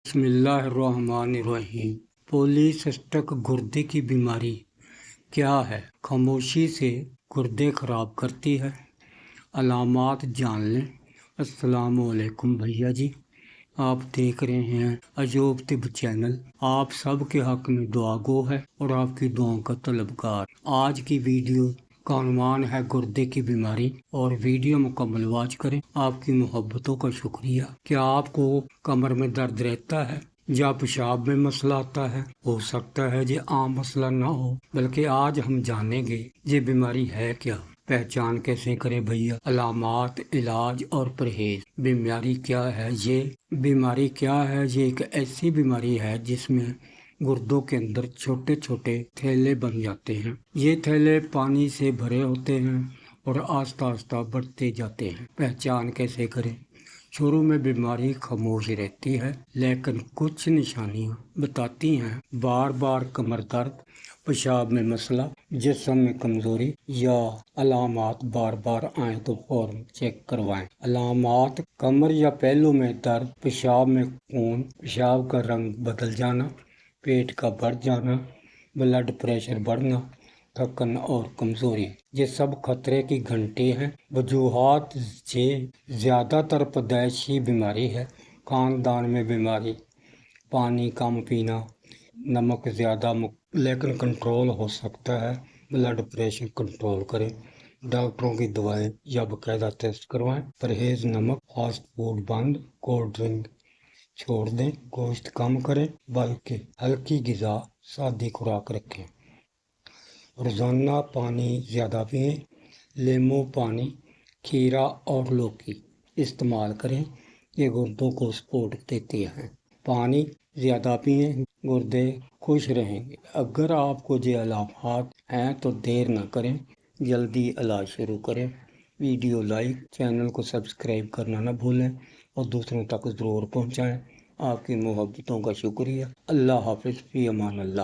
بسم اللہ الرحمن الرحیم۔ پولیسسٹک گردے کی بیماری کیا ہے؟ خاموشی سے گردے خراب کرتی ہے۔ علامات جان لیں۔ السلام علیکم بھیا جی، آپ دیکھ رہے ہیں ایوب طب چینل۔ آپ سب کے حق میں دعا گو ہے اور آپ کی دعاؤں کا طلبگار۔ آج کی ویڈیو کا عنوان ہے گردے کی بیماری، اور ویڈیو مکمل واچ کریں۔ آپ کی محبتوں کا شکریہ۔ کیا آپ کو کمر میں درد رہتا ہے یا پیشاب میں مسئلہ آتا ہے؟ ہو سکتا ہے یہ عام مسئلہ نہ ہو، بلکہ آج ہم جانیں گے یہ بیماری ہے کیا، پہچان کیسے کریں بھیا، علامات، علاج اور پرہیز۔ بیماری کیا ہے؟ یہ ایک ایسی بیماری ہے جس میں گردوں کے اندر چھوٹے چھوٹے تھیلے بن جاتے ہیں۔ یہ تھیلے پانی سے بھرے ہوتے ہیں اور آہستہ آہستہ بڑھتے جاتے ہیں۔ پہچان کیسے کریں؟ شروع میں بیماری خاموش رہتی ہے، لیکن کچھ نشانیاں بتاتی ہیں: بار بار کمر درد، پیشاب میں مسئلہ، جسم میں کمزوری، یا علامات بار بار آئیں تو فوراً چیک کروائیں۔ علامات: کمر یا پہلو میں درد، پیشاب میں خون، پیشاب کا رنگ بدل جانا، پیٹ کا بڑھ جانا، بلڈ پریشر بڑھنا، تھکن اور کمزوری۔ یہ سب خطرے کی گھنٹی ہیں۔ وجوہات: یہ زیادہ تر پیدائشی بیماری ہے، خاندان میں بیماری، پانی کم پینا، نمک زیادہ لیکن کنٹرول ہو سکتا ہے۔ بلڈ پریشر کنٹرول کریں، ڈاکٹروں کی دوائیں یا باقاعدہ ٹیسٹ کروائیں۔ پرہیز: نمک، فاسٹ فوڈ بند، کولڈ ڈرنک چھوڑ دیں، گوشت کم کریں، بلکہ ہلکی غذا، سادی خوراک رکھیں۔ روزانہ پانی زیادہ پئیں، لیموں پانی، کھیرا اور لوکی استعمال کریں، یہ گردوں کو سپورٹ دیتی ہیں۔ پانی زیادہ پئیں، گردے خوش رہیں گے۔ اگر آپ کو یہ علامات ہیں تو دیر نہ کریں، جلدی علاج شروع کریں۔ ویڈیو لائک، چینل کو سبسکرائب کرنا نہ بھولیں اور دوسروں تک ضرور پہنچائیں۔ آپ کی محبتوں کا شکریہ۔ اللہ حافظ، فی امان اللہ۔